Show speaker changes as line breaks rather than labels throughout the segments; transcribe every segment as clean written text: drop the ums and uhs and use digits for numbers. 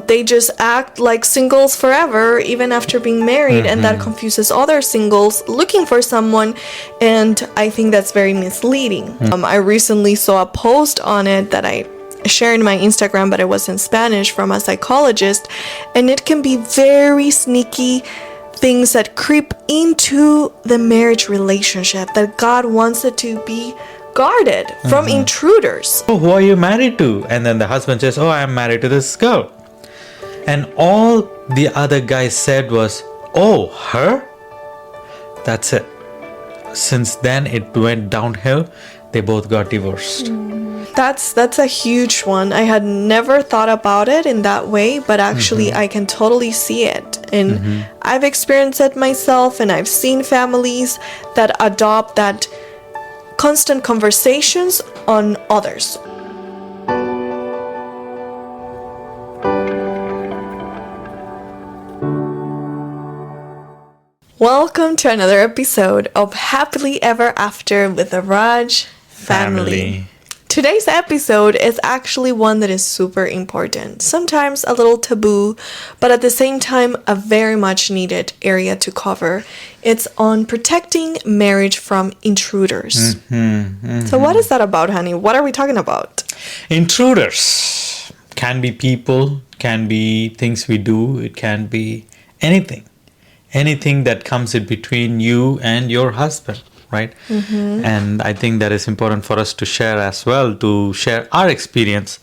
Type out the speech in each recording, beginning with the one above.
They just act like singles forever, even after being married, and that confuses other singles looking for someone, and I think that's very misleading. I recently saw a post on it that I shared in my Instagram, but it was in Spanish, from a psychologist, and it can be very sneaky things that creep into the marriage relationship that God wants it to be guarded from intruders.
Oh, who are you married to? And then the husband says, oh, I am married to this girl. And all the other guy said was, oh, her? That's it. Since then, it went downhill. They both got divorced.
That's a huge one. I had never thought about it in that way, but actually I can totally see it. And I've experienced it myself, and I've seen families that adopt that constant conversations on others. Welcome to another episode of Happily Ever After with the Raj family. Today's episode is actually one that is super important, sometimes a little taboo, but at the same time a very much needed area to cover. It's on protecting marriage from intruders. So what is that about, honey? What are we talking about?
Intruders can be people, can be things we do, it can be anything. Anything that comes in between you and your husband, right? And I think that is important for us to share as well, to share our experience,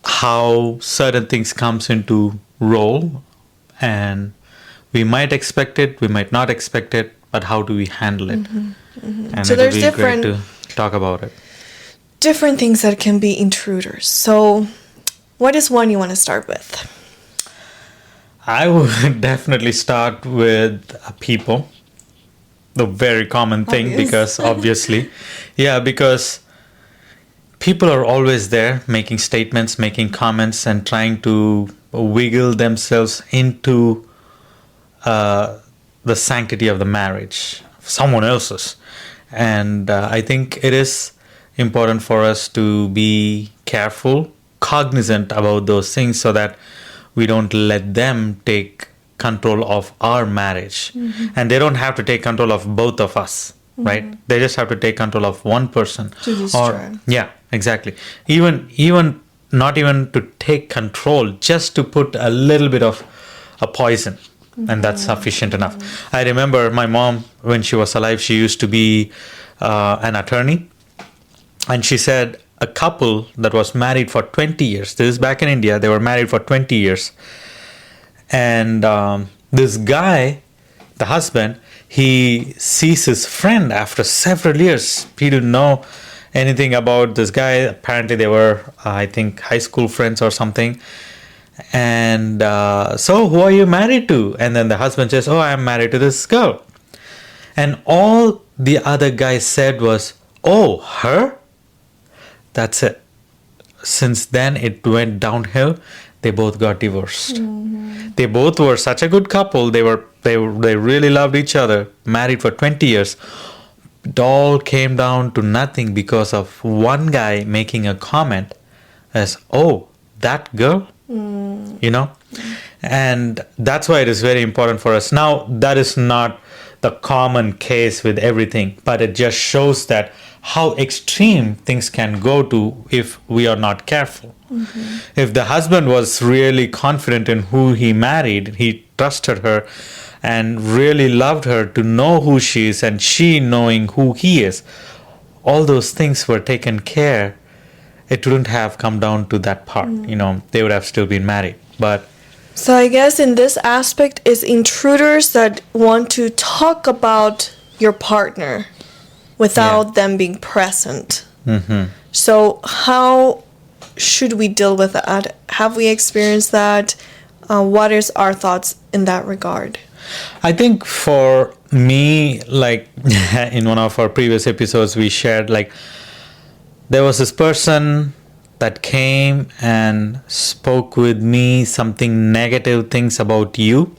how certain things comes into role, and we might expect it, we might not expect it, but how do we handle it? And
So
it
there's
would be great to talk about it.
Different things that can be intruders. So what is one you want to start with?
I would definitely start with people. The very common thing, because obviously, because people are always there making statements, making comments, and trying to wiggle themselves into the sanctity of the marriage, someone else's. And I think it is important for us to be careful, cognizant about those things, so that we don't let them take control of our marriage. And they don't have to take control of both of us, right? They just have to take control of one person.
To destroy.
Exactly. Even not even to take control, just to put a little bit of a poison. And that's sufficient enough. I remember my mom, when she was alive, she used to be an attorney. And she said, a couple that was married for 20 years. This is back in India. They were married for 20 years. And this guy, the husband, he sees his friend after several years. He didn't know anything about this guy. Apparently they were, I think, high school friends or something. And so who are you married to? And then the husband says, oh, I am married to this girl. And all the other guy said was, oh, her? That's it. Since then, it went downhill. They both got divorced. They both were such a good couple. They really loved each other. Married for 20 years. It all came down to nothing because of one guy making a comment as, "Oh, that girl," And that's why it is very important for us. Now, that is not the common case with everything, but it just shows that how extreme things can go to if we are not careful. If the husband was really confident in who he married, he trusted her and really loved her to know who she is, and she knowing who he is, all those things were taken care. It wouldn't have come down to that part. They would have still been married. But
so I guess in this aspect is intruders that want to talk about your partner without them being present. So how should we deal with that? Have we experienced that? What is our thoughts in that regard?
I think for me, like in one of our previous episodes, we shared, like, there was this person that came and spoke with me something negative things about you.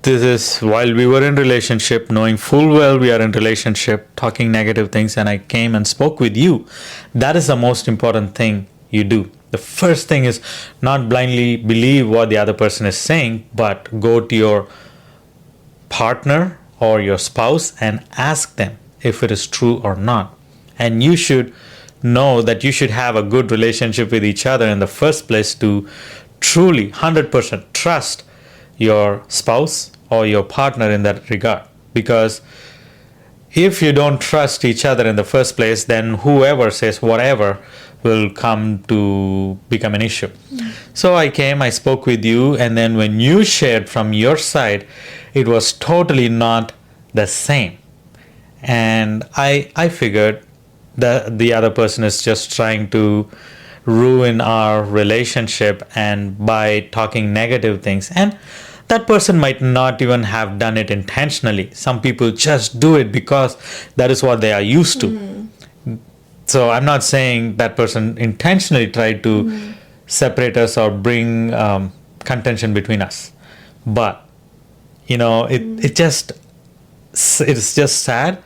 This is while we were in relationship, knowing full well we are in relationship, talking negative things, and I came and spoke with you. That is the most important thing you do. The first thing is not blindly believe what the other person is saying, but go to your partner or your spouse and ask them if it is true or not. And you should know that you should have a good relationship with each other in the first place to truly 100% trust your spouse or your partner in that regard. Because if you don't trust each other in the first place, then whoever says whatever will come to become an issue. So I spoke with you, and then when you shared from your side, it was totally not the same. And I figured that the other person is just trying to ruin our relationship and by talking negative things. And that person might not even have done it intentionally. Some people just do it because that is what they are used to. So I'm not saying that person intentionally tried to separate us or bring contention between us. But, it's just sad,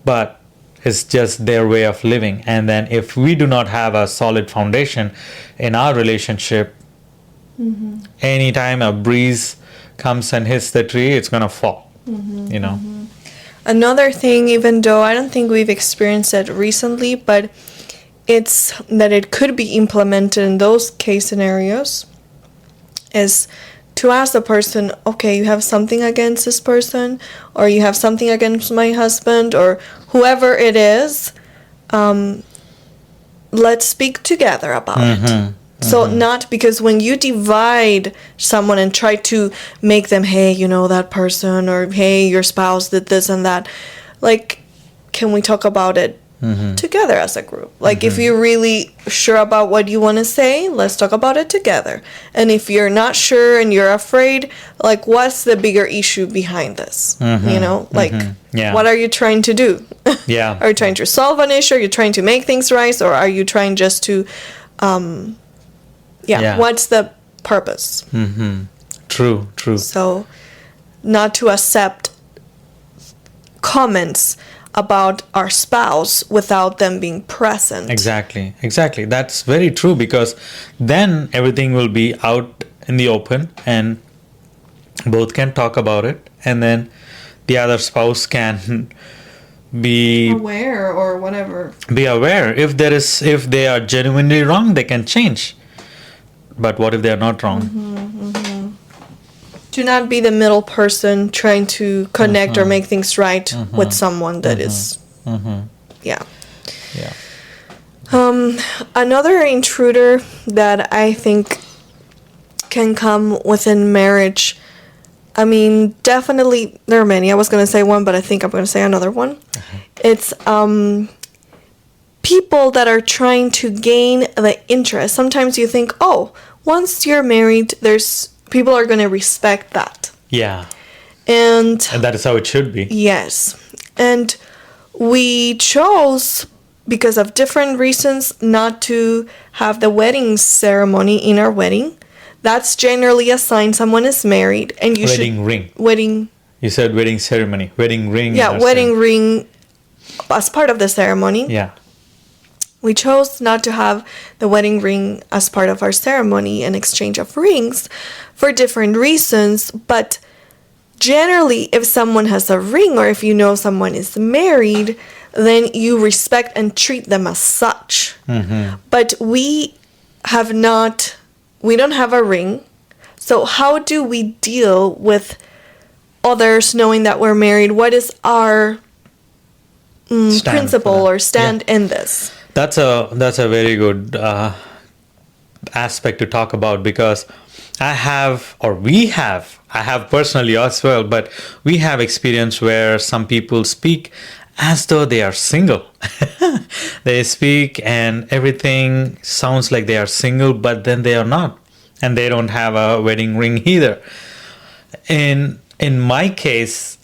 but it's just their way of living. And then if we do not have a solid foundation in our relationship, anytime a breeze comes and hits the tree, it's going to fall,
Another thing, even though I don't think we've experienced it recently, but it's that it could be implemented in those case scenarios, is to ask the person, okay, you have something against this person, or you have something against my husband, or whoever it is, let's speak together about it. So not because when you divide someone and try to make them, hey, that person, or hey, your spouse did this and that, like, can we talk about it together as a group? Like, if you're really sure about what you want to say, let's talk about it together. And if you're not sure and you're afraid, like, what's the bigger issue behind this? What are you trying to do?
Yeah.
Are you trying to solve an issue? Are you trying to make things right? Or are you trying just to... what's the purpose?
True.
So, not to accept comments about our spouse without them being present.
Exactly. That's very true, because then everything will be out in the open and both can talk about it, and then the other spouse can be
aware or whatever.
Be aware. If they are genuinely wrong, they can change. But what if they are not wrong?
Do not be the middle person trying to connect or make things right with someone that is... Yeah. Another intruder that I think can come within marriage, I mean, definitely, there are many. I was going to say one, but I think I'm going to say another one. It's people that are trying to gain the interest. Sometimes you think, once you're married, people are going to respect that.
Yeah.
And
that is how it should be.
Yes. And we chose, because of different reasons, not to have the wedding ceremony in our wedding. That's generally a sign someone is married. And you
Wedding. You said wedding ceremony. Wedding ring.
Yeah, wedding ring as part of the ceremony.
Yeah.
We chose not to have the wedding ring as part of our ceremony and exchange of rings for different reasons. But generally, if someone has a ring, or if you know someone is married, then you respect and treat them as such. But we don't have a ring. So how do we deal with others knowing that we're married? What is our principle or stand in this?
That's a very good aspect to talk about, because I have personally as well, but we have experience where some people speak as though they are single. They speak and everything sounds like they are single, but then they are not, and they don't have a wedding ring either. In my case,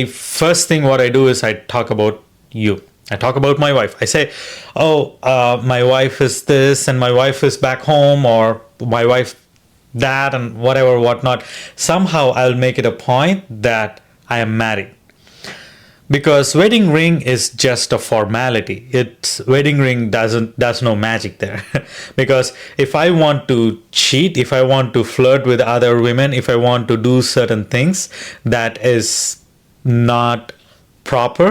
first thing what I do is I talk about you. I talk about my wife. I say, my wife is this, and my wife is back home, or my wife that, and whatnot. Somehow I'll make it a point that I am married. because wedding ring is just a formality. It's wedding ring does no magic there. Because if I want to cheat, if I want to flirt with other women, if I want to do certain things that is not proper,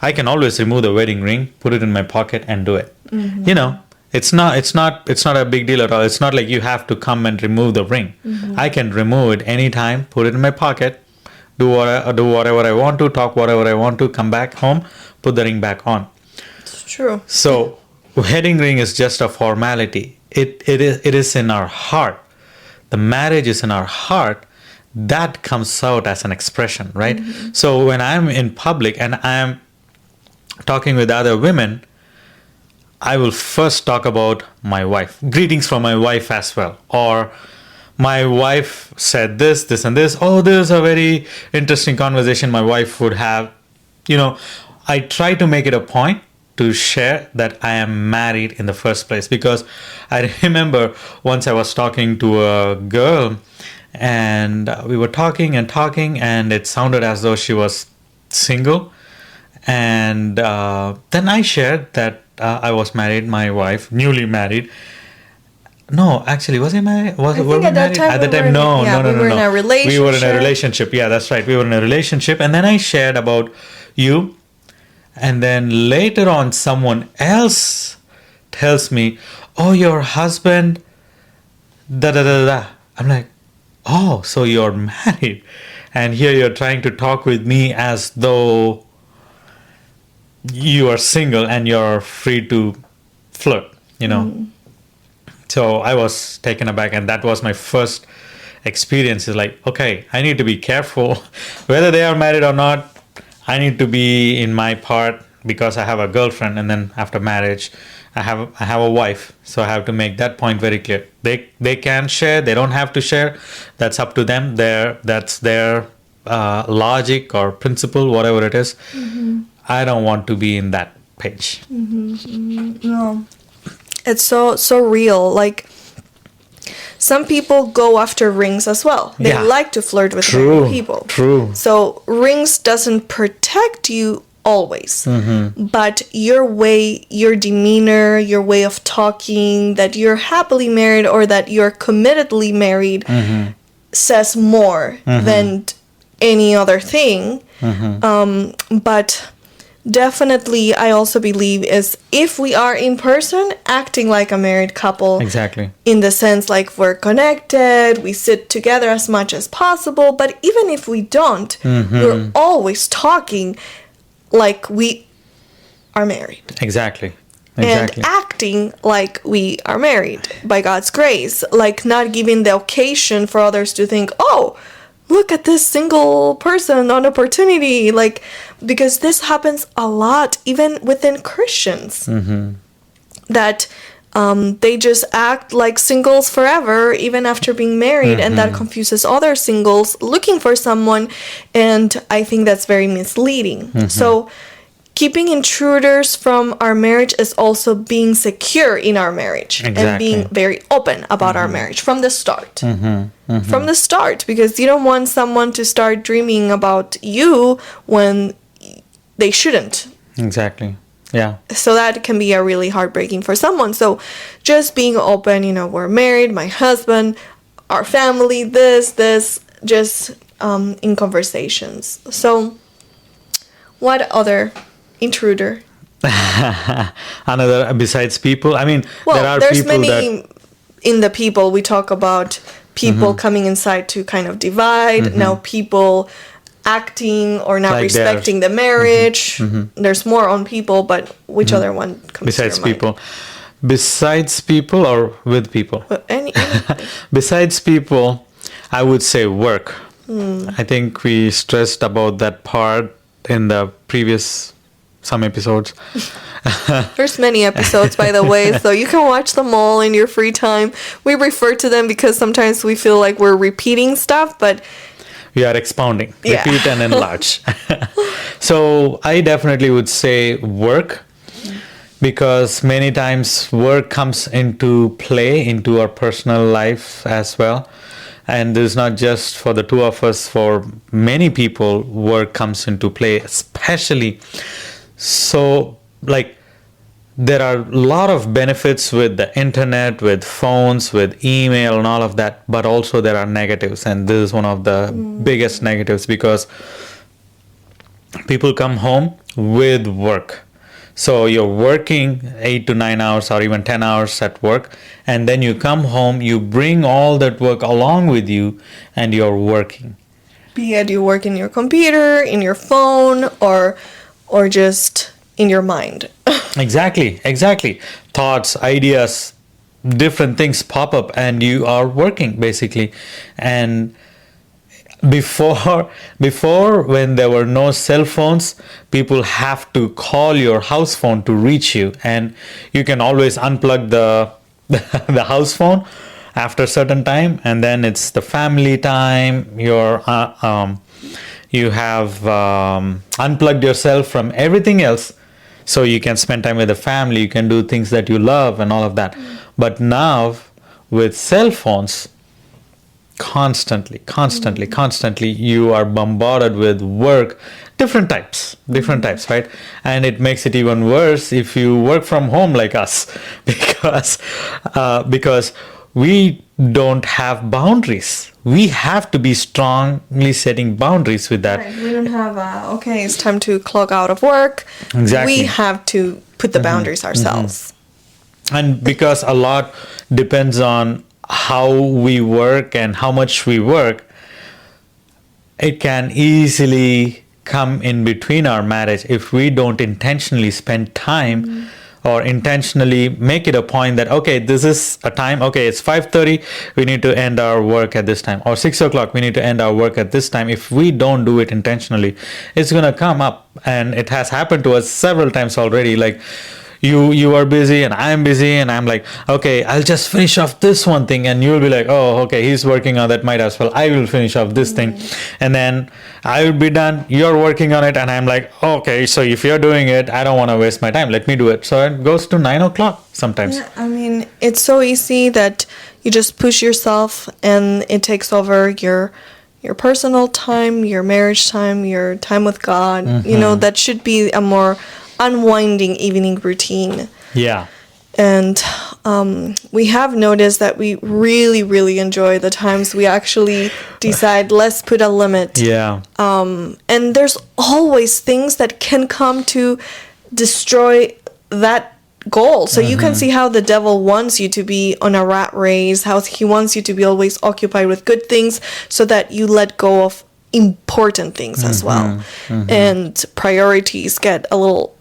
I can always remove the wedding ring, put it in my pocket, and do it. You know, it's not a big deal at all. It's not like you have to come and remove the ring. I can remove it anytime, put it in my pocket, do whatever I want to, talk whatever I want to, come back home, put the ring back on.
It's true.
So wedding ring is just a formality. It is in our heart. The marriage is in our heart. That comes out as an expression, right? So when I'm in public and I'm talking with other women, I will first talk about my wife. Greetings from my wife as well. Or my wife said this, and this. Oh, this is a very interesting conversation my wife would have. You know, I try to make it a point to share that I am married in the first place. Because I remember once I was talking to a girl and we were talking, and it sounded as though she was single. And then I shared that I was married, my wife, newly married. No, actually, was I married? Were we married? At that time, no.
We were in a relationship.
We were in a relationship. Yeah, that's right. We were in a relationship. And then I shared about you. And then later on, someone else tells me, oh, your husband, da da da da. I'm like, oh, so you're married. And here you're trying to talk with me as though you are single and you're free to flirt, you know. So I was taken aback, and that was my first experience. Is like, okay, I need to be careful whether they are married or not. I need to be in my part because I have a girlfriend, and then after marriage I have a wife, so I have to make that point very clear. They can share, they don't have to share. That's up to them. That's their logic or principle, whatever it is. I don't want to be in that page.
No, it's so real. Like, some people go after rings as well. They like to flirt with married people.
True.
So rings doesn't protect you always, but your way, your demeanor, your way of talking, that you're happily married or that you're committedly married, says more than any other thing. But definitely, I also believe is if we are in person acting like a married couple,
Exactly.
in the sense like we're connected, we sit together as much as possible, but even if we don't, we're always talking like we are married.
Exactly.
And acting like we are married by God's grace, like not giving the occasion for others to think, oh, look at this single person on opportunity, like, because this happens a lot even within Christians, that they just act like singles forever even after being married, and that confuses other singles looking for someone, and I think that's very misleading. So keeping intruders from our marriage is also being secure in our marriage and being very open about our marriage from the start. From the start, because you don't want someone to start dreaming about you when they shouldn't.
Exactly. Yeah.
So that can be a really heartbreaking for someone. So just being open, you know, we're married, my husband, our family, this, just in conversations. So what other intruder?
Another besides people. I mean,
Well,
there are
there's
people
many in the people. We talk about people coming inside to kind of divide. Now people acting or not
Like
respecting the marriage. There's more on people, but which other one comes
besides
to your mind?
people. Besides people or with people?
Well, any
Besides people, I would say work. I think we stressed about that part in the previous some episodes.
There's many episodes, by the way, so you can watch them all in your free time. We refer to them because sometimes we feel like we're repeating stuff, but
We are expounding,
Yeah.
repeat and enlarge. So I definitely would say work, because many times work comes into play into our personal life as well. And this is not just for the two of us, for many people, work comes into play, especially. So, like, there are a lot of benefits with the internet, with phones, with email, and all of that, but also there are negatives. And this is one of the biggest negatives, because people come home with work. So you're working 8 to 9 hours or even 10 hours at work, and then you come home, you bring all that work along with you, and you're working.
Be it you work in your computer, in your phone, or just in your mind.
Exactly. Thoughts, ideas, different things pop up, and you are working basically. And before when there were no cell phones, people have to call your house phone to reach you, and you can always unplug the the house phone after a certain time, and then it's the family time. You have unplugged yourself from everything else, so you can spend time with the family, you can do things that you love and all of that. But now with cell phones, constantly you are bombarded with work, different types, right? And it makes it even worse if you work from home like us, because we don't have boundaries. We have to be strongly setting boundaries with that.
Right. We don't have okay, it's time to clock out of work.
Exactly.
We have to put the boundaries ourselves.
And because a lot depends on how we work and how much we work, it can easily come in between our marriage if we don't intentionally spend time or intentionally make it a point that, okay, this is a time, okay, it's 5:30, we need to end our work at this time, or 6 o'clock, we need to end our work at this time. If we don't do it intentionally, it's going to come up. And it has happened to us several times already. Like, you are busy and I'm busy, and I'm like, okay, I'll just finish off this one thing, and you'll be like, oh, okay, he's working on that, might as well I will finish off this thing, and then I will be done, you're working on it, and I'm like, okay, so if you're doing it, I don't want to waste my time, let me do it. So it goes to 9 o'clock sometimes.
Yeah, I mean, it's so easy that you just push yourself and it takes over your personal time, your marriage time, your time with God. You know, that should be a more unwinding evening routine.
Yeah.
And we have noticed that we really enjoy the times we actually decide, let's put a limit.
Yeah.
And there's always things that can come to destroy that goal. So you can see how the devil wants you to be on a rat race, how he wants you to be always occupied with good things, so that you let go of important things as well. And priorities get a little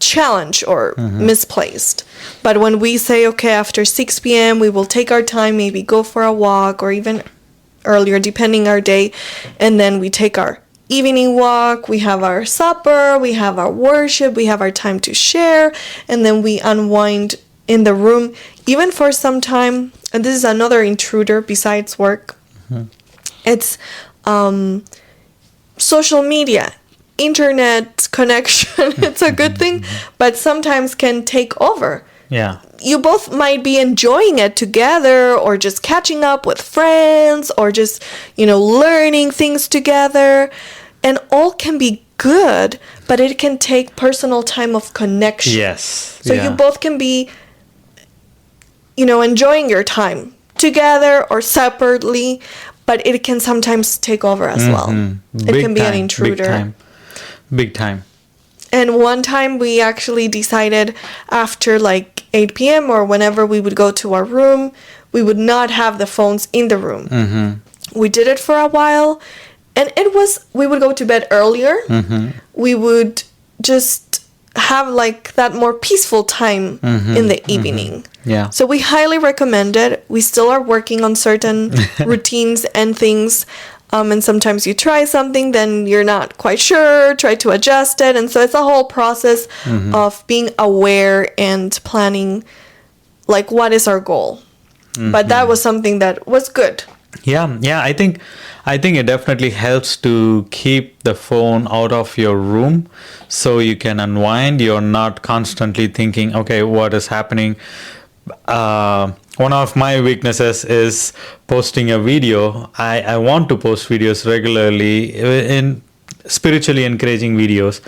challenged or misplaced. But when we say, okay, after 6 p.m. we will take our time, maybe go for a walk, or even earlier depending our day, and then we take our evening walk, we have our supper, we have our worship, we have our time to share, and then we unwind in the room even for some time. And this is another intruder besides work. It's social media, internet connection. It's a good thing, but sometimes can take over.
Yeah.
You both might be enjoying it together, or just catching up with friends, or just, learning things together, and all can be good, but it can take personal time of connection.
Yes.
So you both can be, enjoying your time together or separately, but it can sometimes take over as well. It can be an intruder.
Big time.
And one time we actually decided after like 8 p.m. or whenever we would go to our room, we would not have the phones in the room. We did it for a while, and we would go to bed earlier. We would just have like that more peaceful time in the evening.
Yeah.
So we highly recommend it. We still are working on certain routines and things. And sometimes you try something, then you're not quite sure, try to adjust it. And so it's a whole process of being aware and planning, like, what is our goal? But that was something that was good.
Yeah. I think it definitely helps to keep the phone out of your room so you can unwind. You're not constantly thinking, okay, what is happening? one of my weaknesses is posting a video. I want to post videos regularly, in spiritually encouraging videos.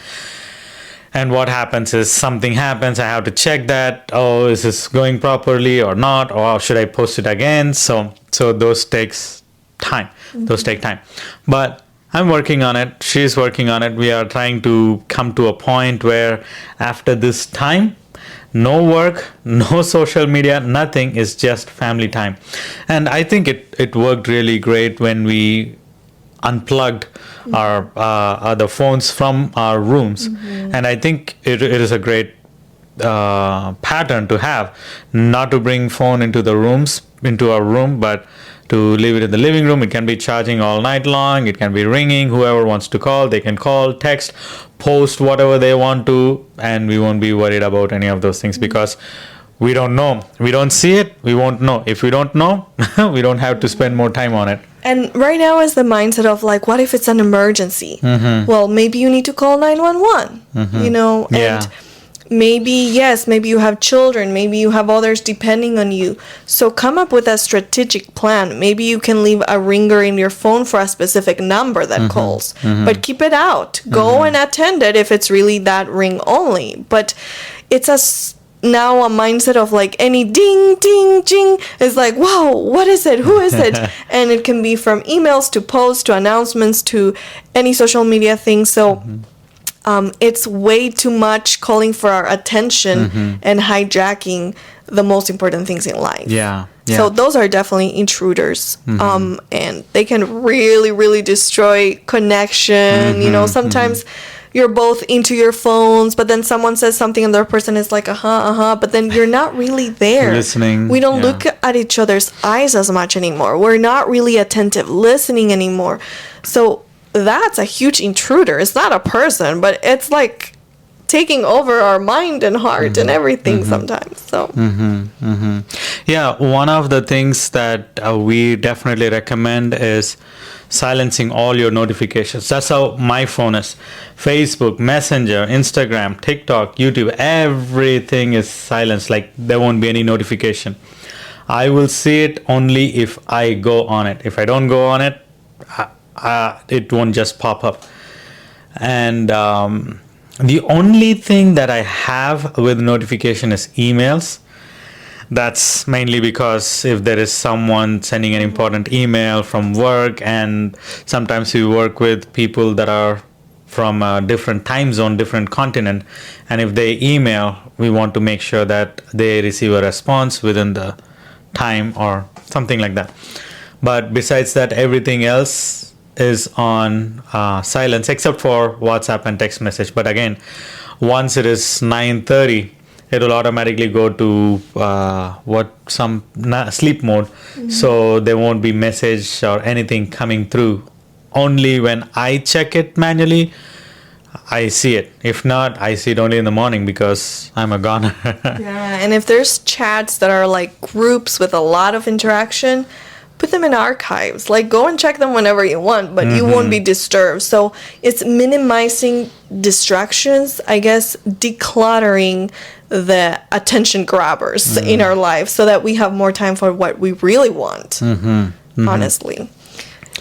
And what happens is something happens. I have to check that. Oh, is this going properly or not? Or should I post it again? So those takes time. Those take time. But I'm working on it. She's working on it. We are trying to come to a point where after this time, no work, no social media, nothing, is just family time. And I think it worked really great when we unplugged our the phones from our rooms. And I think it is a great pattern to have, not to bring phone into our room, but to leave it in the living room. It can be charging all night long. It can be ringing. Whoever wants to call, they can call, text, post whatever they want to, and we won't be worried about any of those things, because we don't know. We don't see it. We won't know. If we don't know, we don't have to spend more time on it.
And right now is the mindset of like, what if it's an emergency? Well, maybe you need to call 911, and
Yeah.
maybe you have children, maybe you have others depending on you. So come up with a strategic plan. Maybe you can leave a ringer in your phone for a specific number that calls, but keep it out. Go and attend it if it's really that ring only. But it's now a mindset of like any ding, ding, ding is like, wow, what is it? Who is it? And it can be from emails to posts to announcements to any social media thing. So it's way too much calling for our attention and hijacking the most important things in life.
Yeah.
So those are definitely intruders. And they can really, really destroy connection. Sometimes you're both into your phones, but then someone says something and the other person is like, but then you're not really there.
Listening.
We don't look at each other's eyes as much anymore. We're not really attentive listening anymore. So that's a huge intruder. It's not a person, but it's like taking over our mind and heart and everything sometimes. So
Yeah, one of the things that we definitely recommend is silencing all your notifications. That's how my phone is. Facebook, Messenger, Instagram, TikTok, YouTube, everything is silenced. Like there won't be any notification. I will see it only if I go on it. If I don't go on it, it won't just pop up. And the only thing that I have with notification is emails. That's mainly because if there is someone sending an important email from work, and sometimes we work with people that are from a different time zone, different continent, and if they email, we want to make sure that they receive a response within the time or something like that. But besides that, everything else is on silence except for WhatsApp and text message. But again, once it is 9:30, it will automatically go to sleep mode. So there won't be message or anything coming through. Only when I check it manually, I see it. If not, I see it only in the morning because I'm a goner.
yeah, and if there's chats that are like groups with a lot of interaction, put them in archives. Like go and check them whenever you want, but you won't be disturbed. So it's minimizing distractions, I guess, decluttering the attention grabbers in our life so that we have more time for what we really want. Honestly.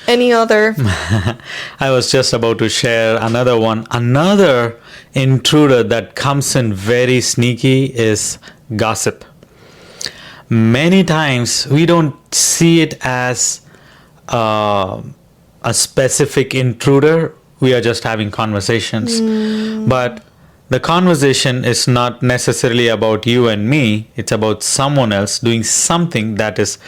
Any other?
I was just about to share another one. Another intruder that comes in very sneaky is gossip. Many times we don't see it as a specific intruder. We are just having conversations. But the conversation is not necessarily about you and me. It's about someone else doing something that is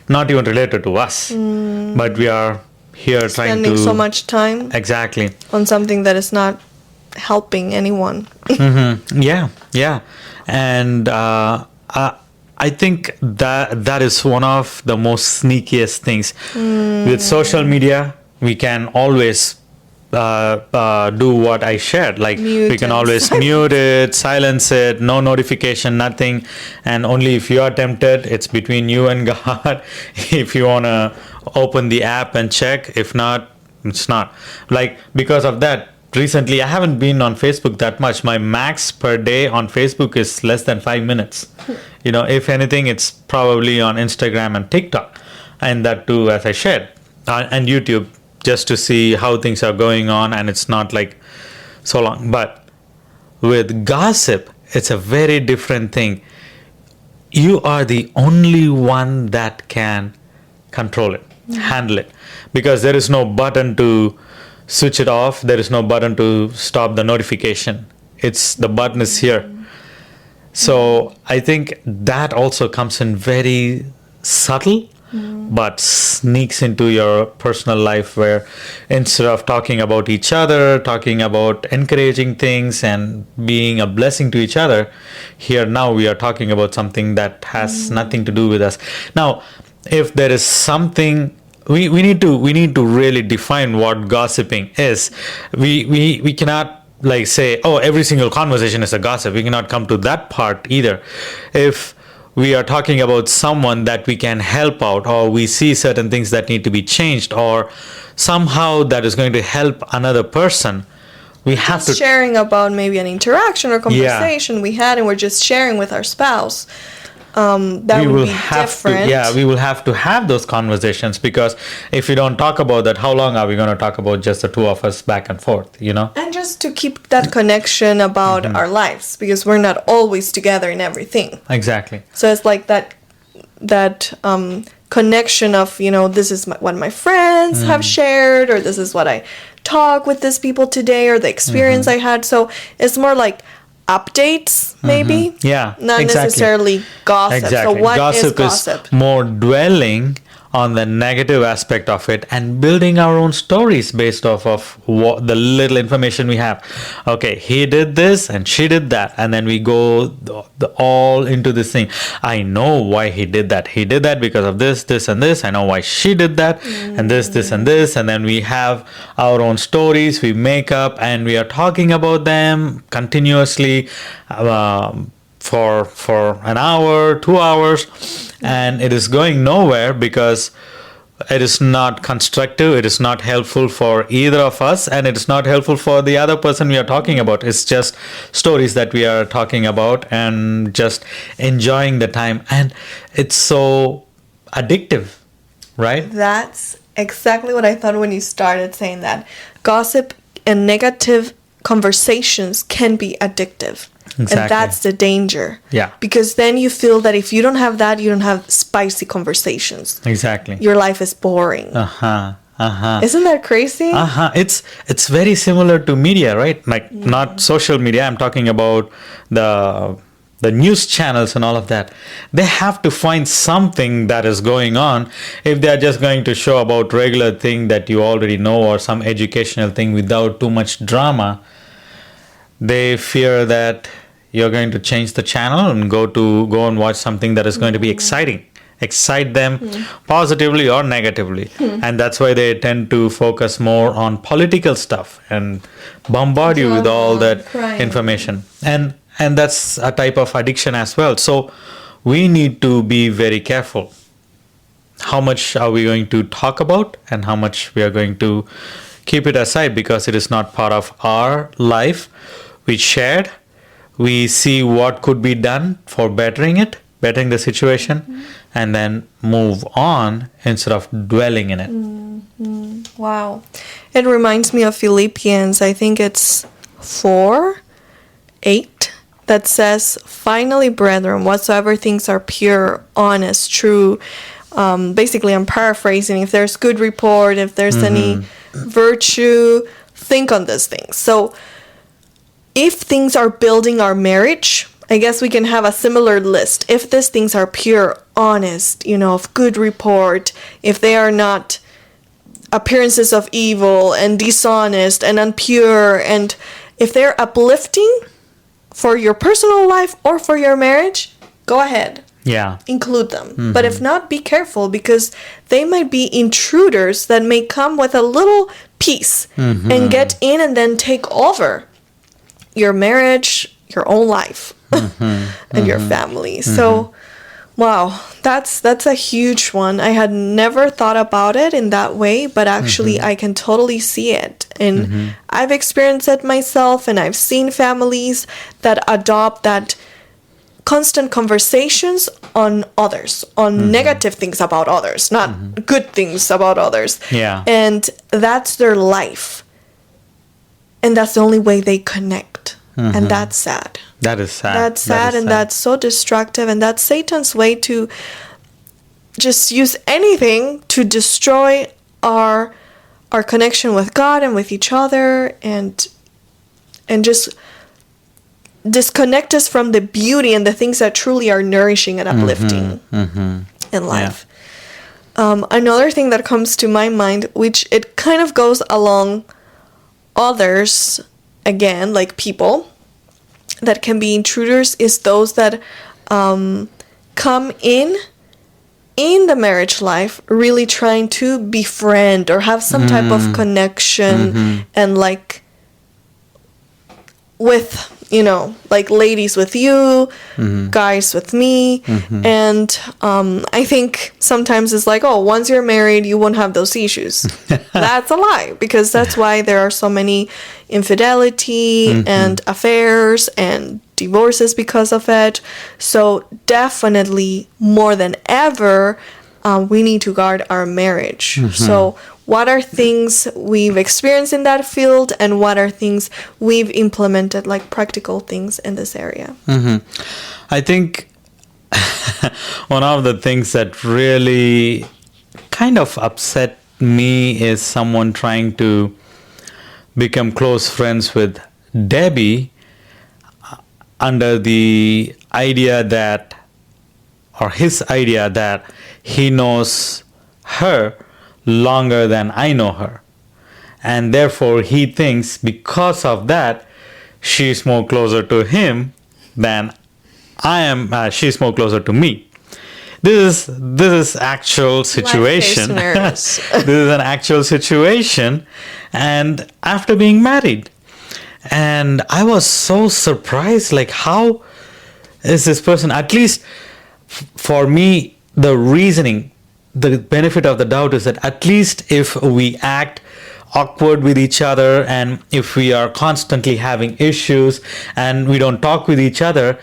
not even related to us. But we are here trying to...
Spending so much time
Exactly.
on something that is not helping anyone.
Yeah. And I think that is one of the most sneakiest things. With social media, we can always do what I shared. Like we can always mute it, silence it, no notification, nothing. And only if you are tempted, it's between you and God. If you want to open the app and check, if not, it's not. Like because of that, recently I haven't been on Facebook that much. My max per day on Facebook is less than 5 minutes. If anything, it's probably on Instagram and TikTok, and that too, as I shared, and YouTube, just to see how things are going on, and it's not like so long. But with gossip, it's a very different thing. You are the only one that can control it, handle it, because there is no button to switch it off. There is no button to stop the notification. The button is here. So I think that also comes in very subtle, but sneaks into your personal life, where instead of talking about each other, talking about encouraging things and being a blessing to each other, here now we are talking about something that has nothing to do with us. Now, if there is something, we need to really define what gossiping is. We cannot like say, oh, every single conversation is a gossip. We cannot come to that part either. If we are talking about someone that we can help out, or we see certain things that need to be changed, or somehow that is going to help another person, we have to
sharing about maybe an interaction or conversation we had, and we're just sharing with our spouse. That would be different.
We will have to have those conversations, because if we don't talk about that, how long are we going to talk about just the two of us back and forth,
And just to keep that connection about our lives, because we're not always together in everything.
Exactly.
So it's like that connection of, this is what my friends have shared, or this is what I talk with these people today, or the experience I had. So it's more like updates, maybe. Not necessarily gossip. So what
gossip
is gossip?
Is more dwelling on the negative aspect of it and building our own stories based off of what the little information we have. Okay, he did this and she did that, and then we go all into this thing. I know why he did that. He did that because of this, this, and this. I know why she did that, and this, and this. And then we have our own stories we make up, and we are talking about them continuously for an hour, 2 hours, and it is going nowhere, because it is not constructive, it is not helpful for either of us, and it is not helpful for the other person we are talking about. It's just stories that we are talking about and just enjoying the time, and it's so addictive, right?
That's exactly what I thought when you started saying that. Gossip and negative conversations can be addictive.
Exactly.
And that's the danger.
Yeah.
Because then you feel that if you don't have that, you don't have spicy conversations.
Exactly.
Your life is boring. Isn't that crazy?
It's very similar to media, right? Like not social media. I'm talking about the news channels and all of that. They have to find something that is going on. If they are just going to show about regular thing that you already know, or some educational thing without too much drama, they fear that you're going to change the channel and go and watch something that is going to be exciting, excite them positively or negatively. And that's why they tend to focus more on political stuff and bombard you with all that information. And that's a type of addiction as well. So we need to be very careful. How much are we going to talk about, and how much we are going to keep it aside, because it is not part of our life. We shared, we see what could be done for bettering the situation, and then move on instead of dwelling in it.
Wow. It reminds me of Philippians, I think it's 4:8, that says, "Finally, brethren, whatsoever things are pure, honest, true." Basically, I'm paraphrasing. If there's good report, if there's any virtue, think on these things. So if things are building our marriage, I guess we can have a similar list. If these things are pure, honest, of good report, if they are not appearances of evil and dishonest and impure, and if they're uplifting for your personal life or for your marriage, go ahead.
Yeah.
Include them. But if not, be careful, because they might be intruders that may come with a little piece and get in and then take over your marriage, your own life, and your family. So Wow, that's a huge one. I had never thought about it in that way, but actually I can totally see it. And I've experienced it myself, and I've seen families that adopt that constant conversations on others, on negative things about others, not good things about others.
Yeah.
And that's their life. And that's the only way they connect. And that's sad.
That is sad.
That's sad, and that's so destructive, and that's Satan's way to just use anything to destroy our connection with God and with each other, and just disconnect us from the beauty and the things that truly are nourishing and uplifting in life. Another thing that comes to my mind, which it kind of goes along others, again, like people that can be intruders, is those that come in the marriage life really trying to befriend or have some type of connection, and like with, like ladies with you, guys with me. And I think sometimes it's like, oh, once you're married, you won't have those issues. That's a lie, because that's why there are so many infidelity and affairs and divorces because of it. So definitely, more than ever, we need to guard our marriage. So what are things we've experienced in that field, and what are things we've implemented, like practical things in this area?
I think one of the things that really kind of upset me is someone trying to become close friends with Debbie under the idea that, or his idea that he knows her longer than I know her, and therefore he thinks because of that she's more closer to him than I am. She's more closer to me. This is actual situation. This is an actual situation, and after being married, and I was so surprised, like, how is this person, at least for me, the reasoning, the benefit of the doubt is that at least if we act awkward with each other, and if we are constantly having issues and we don't talk with each other,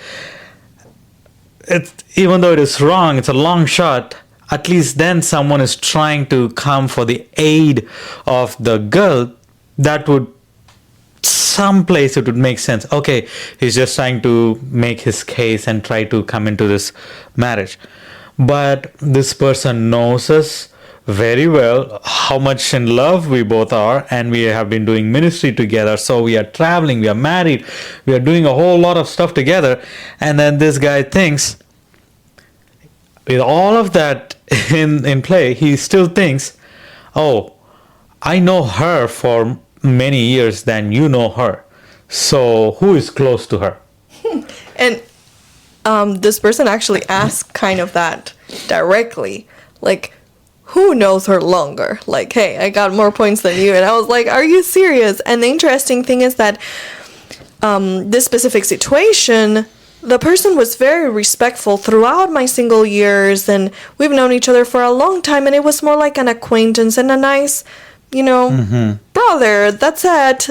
even though it is wrong, it's a long shot, at least then someone is trying to come for the aid of the girl. That would, someplace it would make sense. Okay, he's just trying to make his case and try to come into this marriage. But this person knows us very well, how much in love we both are, and we have been doing ministry together. So we are traveling, we are married, we are doing a whole lot of stuff together. And then this guy thinks, with all of that in play, he still thinks, oh, I know her for many years than you know her. So who is close to her?
And this person actually asked kind of that directly, like, who knows her longer? Like, hey, I got more points than you. And I was like, are you serious? And the interesting thing is that this specific situation, the person was very respectful throughout my single years, and we've known each other for a long time, and it was more like an acquaintance and a nice, brother. That's it.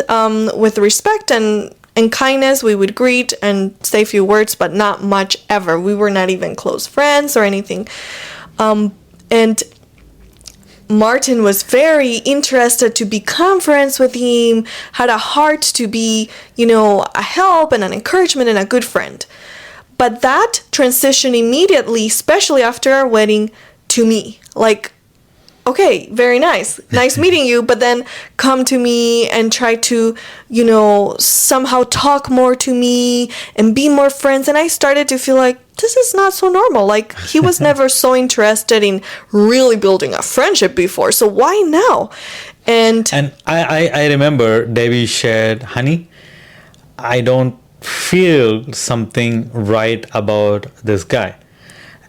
With respect and kindness, we would greet and say a few words, but not much ever. We were not even close friends or anything. And Martin was very interested to become friends with him, had a heart to be, a help and an encouragement and a good friend. But that transitioned immediately, especially after our wedding, to me. Like, okay, very nice meeting you, but then come to me and try to, somehow talk more to me and be more friends. And I started to feel like, this is not so normal. Like, he was never so interested in really building a friendship before. So why now? And I remember Debbie shared, honey, I don't feel something right about this guy.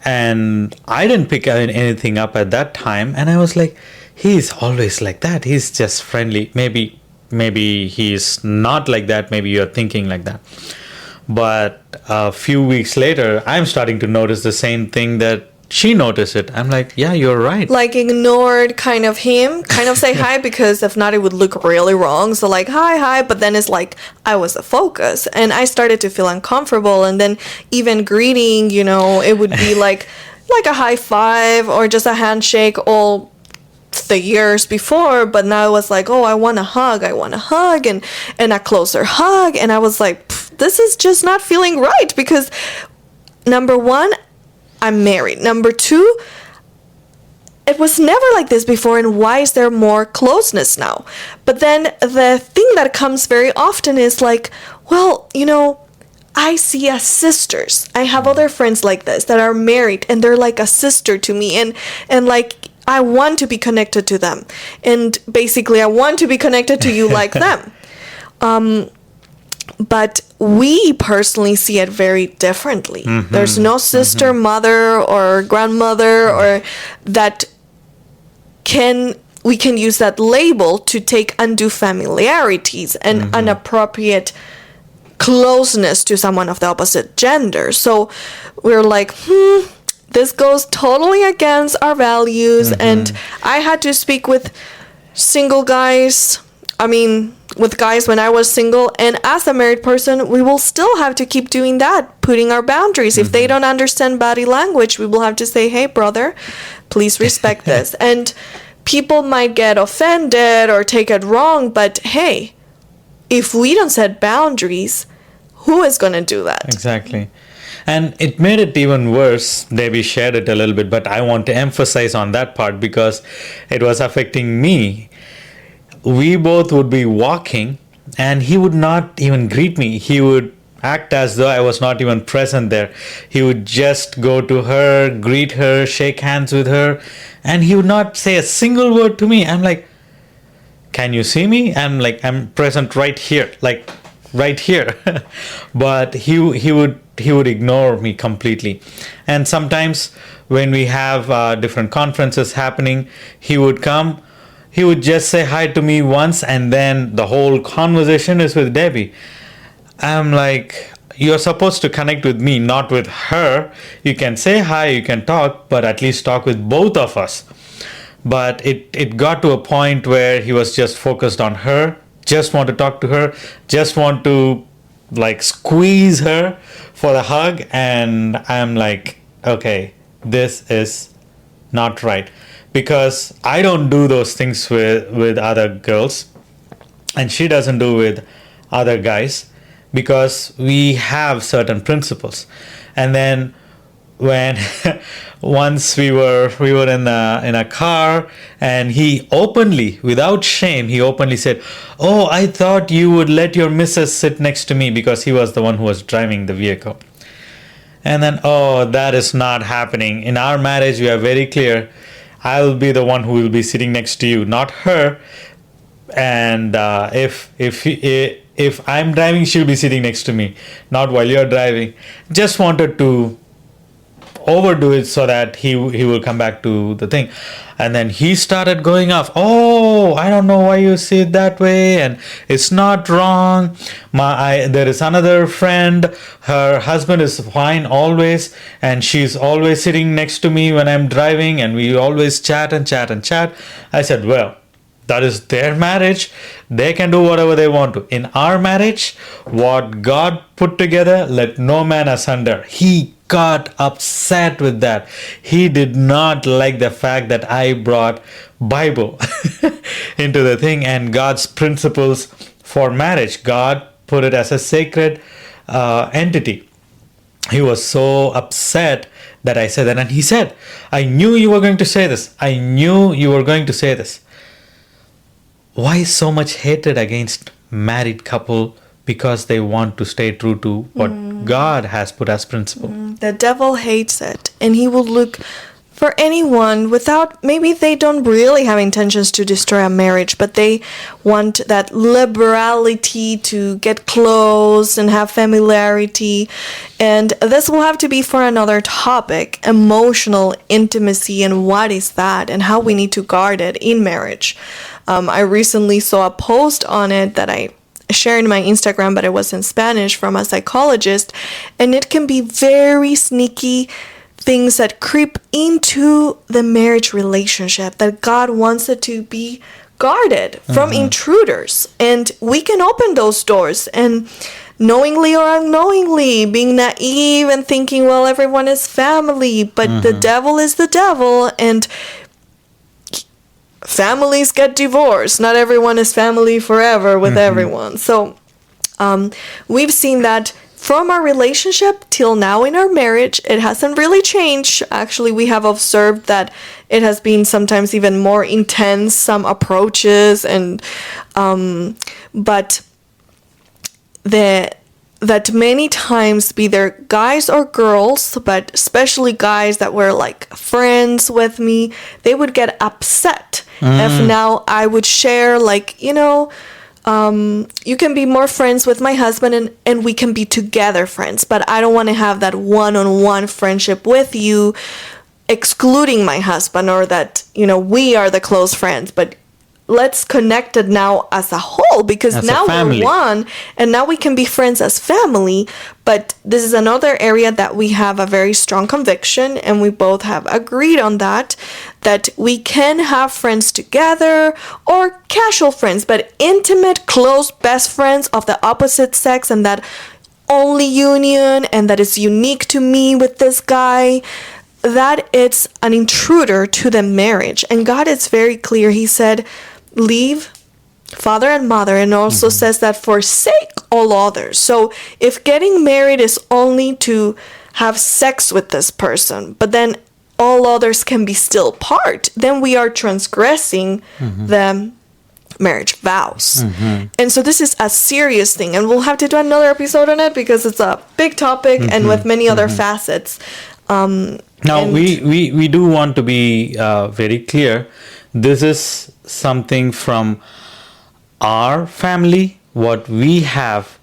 And I didn't pick anything up at that time. And I was like, he's always like that. He's just friendly. Maybe he's not like that. Maybe you're thinking like that.
But a few weeks later, I'm starting to notice the same thing that she noticed it. I'm like, yeah, you're right.
Like ignored kind of him, kind of say hi, because if not it would look really wrong. So like hi, but then it's like I was the focus and I started to feel uncomfortable. And then even greeting, it would be like a high five or just a handshake all the years before, but now it was like, oh, I want a hug and a closer hug. And I was like, this is just not feeling right, because number one, I'm married. Number two, it was never like this before, and why is there more closeness now? But then the thing that comes very often is like, well, I see as sisters. I have other friends like this that are married, and they're like a sister to me, and like I want to be connected to them, and basically I want to be connected to you like them. But we personally see it very differently. Mm-hmm. There's no sister, mother, or grandmother, or that we can use that label to take undue familiarities and inappropriate closeness to someone of the opposite gender. So we're like, this goes totally against our values. And I had to speak with single guys. With guys when I was single, and as a married person, we will still have to keep doing that, putting our boundaries. If they don't understand body language, we will have to say, hey, brother, please respect this. And people might get offended or take it wrong, but hey, if we don't set boundaries, who is going to do that?
Exactly. And it made it even worse. Debbie shared it a little bit, but I want to emphasize on that part because it was affecting me. We both would be walking and he would not even greet me. He would act as though I was not even present there. He would just go to her, greet her, shake hands with her, and he would not say a single word to me. I'm like, can you see me? I'm like, I'm present right here, like right here. But he would ignore me completely. And sometimes when we have different conferences happening, he would come. He would just say hi to me once, and then the whole conversation is with Debbie. I'm like, you're supposed to connect with me, not with her. You can say hi, you can talk, but at least talk with both of us. But it got to a point where he was just focused on her, just want to talk to her, just want to like squeeze her for the hug. And I'm like, okay, this is not right. Because I don't do those things with other girls, and she doesn't do with other guys, because we have certain principles. And then when once we were in a car, and he openly, without shame, he openly said, "Oh, I thought you would let your missus sit next to me," because he was the one who was driving the vehicle. And then, oh, that is not happening. In our marriage, we are very clear. I'll be the one who will be sitting next to you, not her. And if I'm driving, she'll be sitting next to me, not while you're driving. Just wanted to overdo it so that he will come back to the thing. And then he started going off. Oh, I don't know why you see it that way, and it's not wrong. There is another friend. Her husband is fine always, and she's always sitting next to me when I'm driving, and we always chat and chat and chat. I said, well, that is their marriage. They can do whatever they want to. In our marriage, what God put together, let no man asunder. He got upset with that. He did not like the fact that I brought Bible into the thing and God's principles for marriage. God put it as a sacred entity. He was so upset that I said that. And he said, I knew you were going to say this. I knew you were going to say this. Why so much hatred against married couple? Because they want to stay true to what God has put as principle.
The devil hates it, and he will look for anyone without, maybe they don't really have intentions to destroy a marriage, but they want that liberality to get close and have familiarity. And this will have to be for another topic, emotional intimacy, and what is that, and how we need to guard it in marriage. I recently saw a post on it that I shared in my Instagram, but it was in Spanish from a psychologist. And it can be very sneaky things that creep into the marriage relationship, that God wants it to be guarded from intruders. And we can open those doors, and knowingly or unknowingly being naive and thinking, well, everyone is family, but the devil is the devil, and families get divorced. Not everyone is family forever with everyone. So we've seen that from our relationship till now in our marriage. It hasn't really changed. Actually, we have observed that it has been sometimes even more intense, some approaches, and but that many times, be there guys or girls, but especially guys that were like friends with me, they would get upset if now I would share, like, you know, you can be more friends with my husband, and we can be together friends, but I don't want to have that one-on-one friendship with you, excluding my husband, or that, you know, we are the close friends, but let's connect it now as a whole, because
As
now
a family.
we're one, and now we can be friends as family. But this is another area that we have a very strong conviction, and we both have agreed on that we can have friends together, or casual friends, but intimate, close, best friends of the opposite sex, and that only union, and that is unique to me with this guy, that it's an intruder to the marriage. And God is very clear. He said, leave father and mother, and also says that forsake all others. So if getting married is only to have sex with this person, but then all others can be still part, then we are transgressing the marriage vows. And so this is a serious thing, and we'll have to do another episode on it, because it's a big topic and with many other facets.
Now, we do want to be very clear. This is something from our family, what we have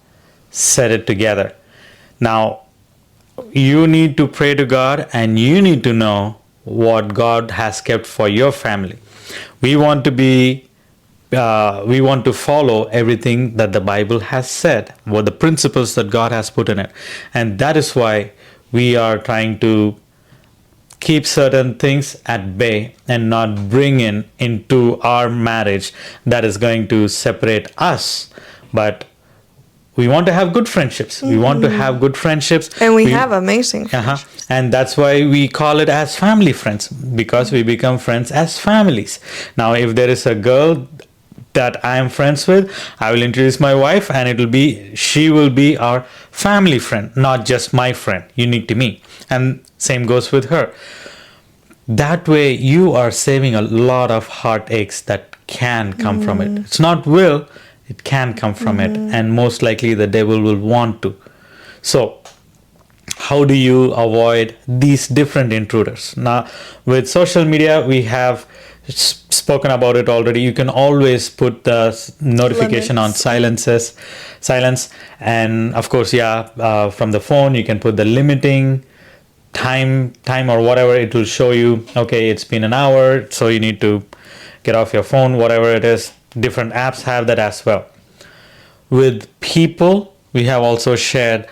set it together. Now, you need to pray to God, and you need to know what God has kept for your family. We want to be we want to follow everything that the Bible has said, what the principles that God has put in it. And that is why we are trying to keep certain things at bay and not bring into our marriage that is going to separate us. But we want to have good friendships. We want to have good friendships.
And we have amazing friendships.
And that's why we call it as family friends, because we become friends as families. Now, if there is a girl that I am friends with, I will introduce my wife, and she will be our family friend, not just my friend, unique to me. And same goes with her. That way you are saving a lot of heartaches that can come from it. It's not will, it can come from it, and most likely the devil will want to. So how do you avoid these different intruders? Now, with social media, we have spoken about it already. You can always put the notification on silence, and of course, from the phone you can put the limiting time or whatever. It will show you, okay, it's been an hour, so you need to get off your phone, whatever it is. Different apps have that as well. With people, we have also shared,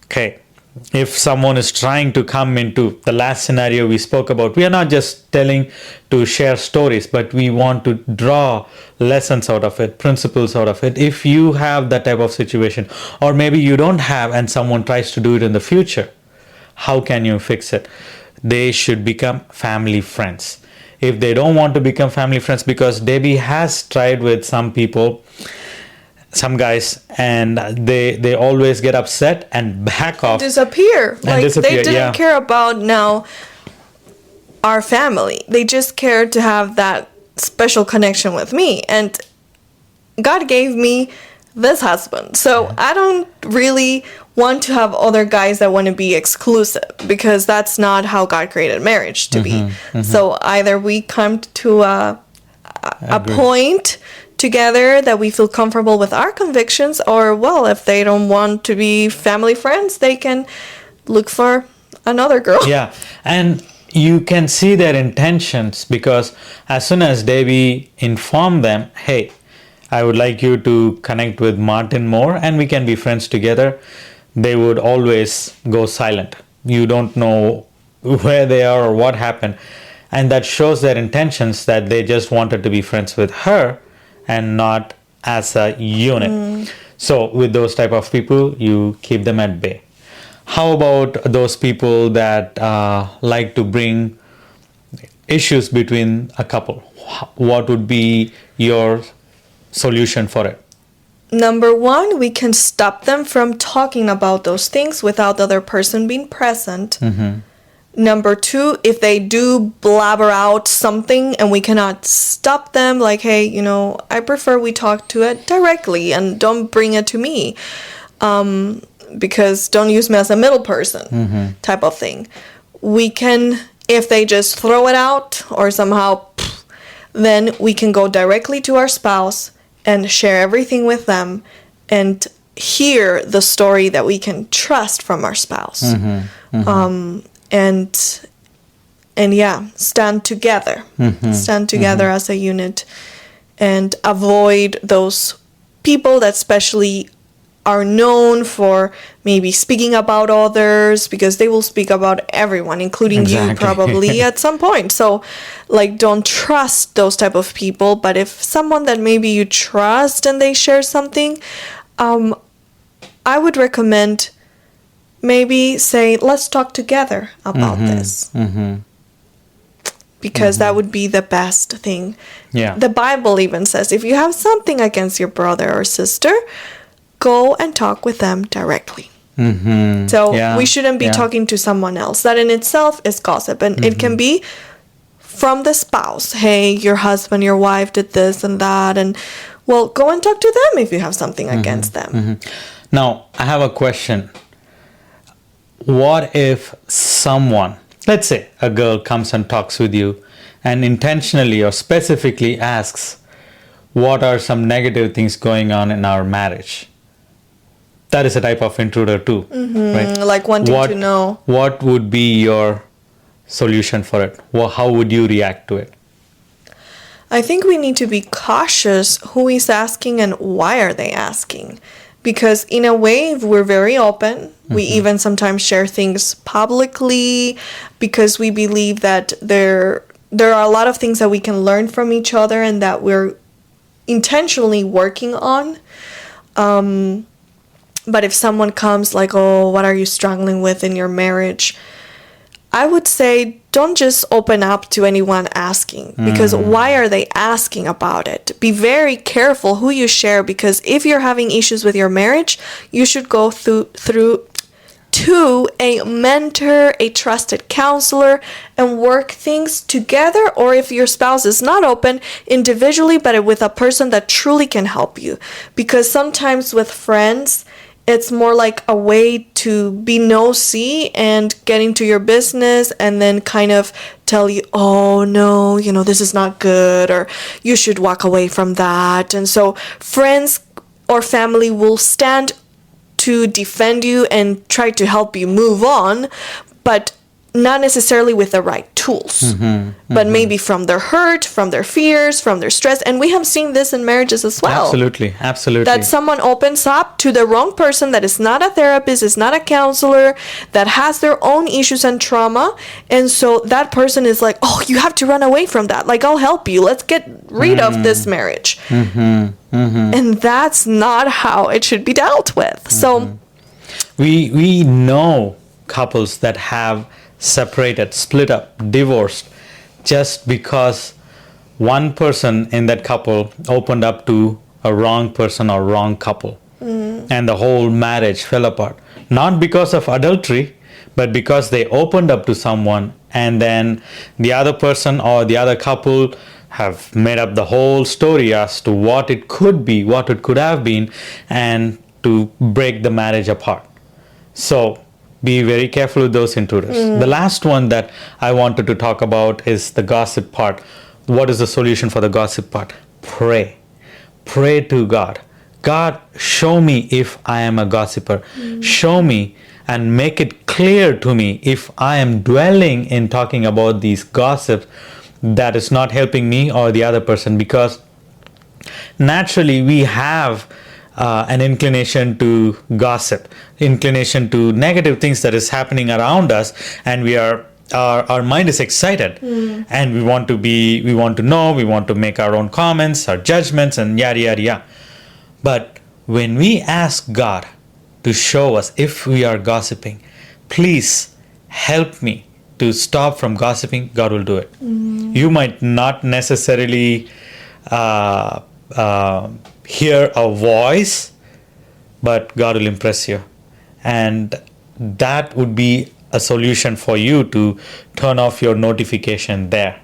okay, if someone is trying to come into the last scenario we spoke about, we are not just telling to share stories, but we want to draw lessons out of it, principles out of it. If you have that type of situation, or maybe you don't have and someone tries to do it in the future, how can you fix it? They should become family friends. If they don't want to become family friends, because Debbie has tried with some people, some guys, and they always get upset and back off,
disappear. They didn't care about now our family. They just cared to have that special connection with me, and God gave me this husband, so I don't really want to have other guys that want to be exclusive, because that's not how God created marriage to be. So either we come to a point together that we feel comfortable with our convictions, or, well, if they don't want to be family friends, they can look for another girl.
Yeah, and you can see their intentions, because as soon as Debbie informed them, hey, I would like you to connect with Martin more and we can be friends together. They would always go silent. You don't know where they are or what happened. And that shows their intentions that they just wanted to be friends with her and not as a unit. So with those type of people, you keep them at bay. How about those people that like to bring issues between a couple? What would be your solution for it?
Number one, we can stop them from talking about those things without the other person being present. Number two, if they do blabber out something and we cannot stop them, like, hey, I prefer we talk to it directly and don't bring it to me, because don't use me as a middle person type of thing. We can, if they just throw it out or somehow, then we can go directly to our spouse and share everything with them and hear the story that we can trust from our spouse. And yeah, stand together. Stand together as a unit and avoid those people that especially are known for maybe speaking about others, because they will speak about everyone, including you probably at some point. So like, don't trust those type of people. But if someone that maybe you trust and they share something, I would recommend maybe say, let's talk together about this. Because that would be the best thing.
Yeah.
The Bible even says, if you have something against your brother or sister, go and talk with them directly. So we shouldn't be talking to someone else. That in itself is gossip. And it can be from the spouse. Hey, your husband, your wife did this and that. And well, go and talk to them if you have something against them.
Now, I have a question. What if someone, let's say a girl comes and talks with you and intentionally or specifically asks, what are some negative things going on in our marriage? That is a type of intruder too, right?
Like wanting to know.
What would be your solution for it? How would you react to it?
I think we need to be cautious who is asking and why are they asking. Because in a way, we're very open. We even sometimes share things publicly because we believe that there are a lot of things that we can learn from each other and that we're intentionally working on. But if someone comes like, oh, what are you struggling with in your marriage? I would say don't just open up to anyone asking, because why are they asking about it? Be very careful who you share, because if you're having issues with your marriage, you should go through to a mentor, a trusted counselor, and work things together. Or if your spouse is not open, individually, but with a person that truly can help you. Because sometimes with friends, it's more like a way to be nosy and get into your business and then kind of tell you, oh no, this is not good, or you should walk away from that. And so friends or family will stand to defend you and try to help you move on, but not necessarily with the right tools, but maybe from their hurt, from their fears, from their stress. And we have seen this in marriages as well.
Absolutely.
That someone opens up to the wrong person that is not a therapist, is not a counselor, that has their own issues and trauma. And so that person is like, oh, you have to run away from that. Like, I'll help you. Let's get rid of this marriage. And that's not how it should be dealt with. So
we know couples that have separated, split up, divorced, just because one person in that couple opened up to a wrong person or wrong couple, and the whole marriage fell apart. Not because of adultery, but because they opened up to someone, and then the other person or the other couple have made up the whole story as to what it could be, what it could have been, and to break the marriage apart. So be very careful with those intruders. The last one that I wanted to talk about is the gossip part. What is the solution for the gossip part? Pray. Pray to God. God, show me if I am a gossiper. Show me and make it clear to me if I am dwelling in talking about these gossips that is not helping me or the other person. Because naturally we have an inclination to gossip, inclination to negative things that is happening around us, and we are our mind is excited, and we want to know, we want to make our own comments, our judgments, and yada yada yada. But when we ask God to show us if we are gossiping, please help me to stop from gossiping, God will do it. You might not necessarily hear a voice, but God will impress you. And that would be a solution for you to turn off your notification there,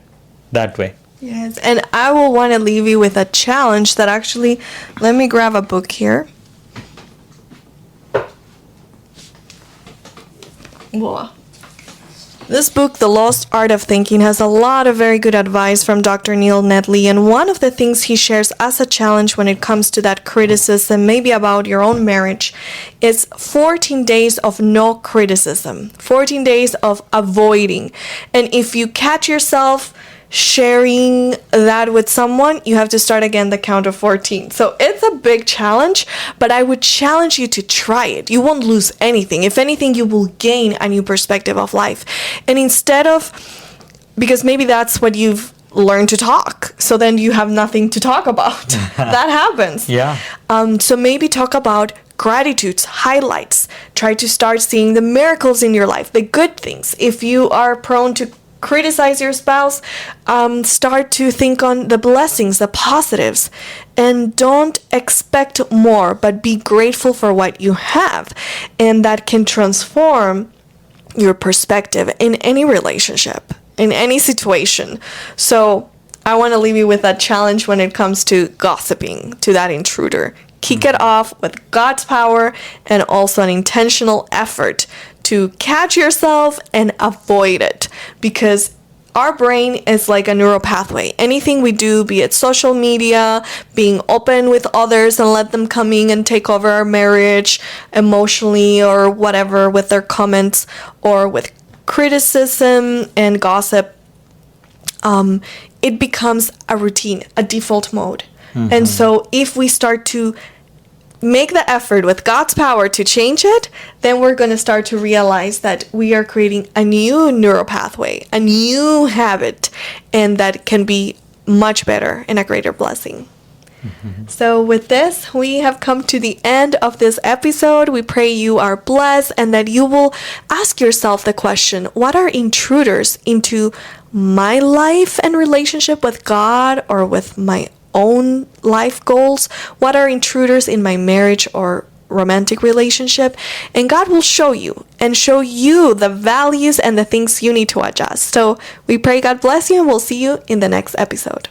that way.
Yes, and I will want to leave you with a challenge that actually, let me grab a book here. Voila. This book, The Lost Art of Thinking, has a lot of very good advice from Dr. Neil Nedley, and one of the things he shares as a challenge when it comes to that criticism, maybe about your own marriage, is 14 days of no criticism, 14 days of avoiding. And if you catch yourself sharing that with someone, you have to start again the count of 14. So it's a big challenge, but I would challenge you to try it. You won't lose anything. If anything, you will gain a new perspective of life. And instead of, because maybe that's what you've learned to talk, so then you have nothing to talk about. That happens.
Yeah.
So maybe talk about gratitudes, highlights. Try to start seeing the miracles in your life, the good things. If you are prone to criticize your spouse, start to think on the blessings, the positives, and don't expect more, but be grateful for what you have. And that can transform your perspective in any relationship, in any situation. So I want to leave you with that challenge when it comes to gossiping, to that intruder. Kick it off with God's power and also an intentional effort to catch yourself and avoid it, because our brain is like a neural pathway. Anything we do, be it social media, being open with others and let them come in and take over our marriage emotionally or whatever with their comments, or with criticism and gossip, it becomes a routine, a default mode. And so if we start to make the effort with God's power to change it, then we're going to start to realize that we are creating a new neural pathway, a new habit, and that can be much better and a greater blessing. So with this, we have come to the end of this episode. We pray you are blessed and that you will ask yourself the question, what are intruders into my life and relationship with God or with my own life goals? What are intruders in my marriage or romantic relationship? And God will show you the values and the things you need to adjust. So we pray God bless you, and we'll see you in the next episode.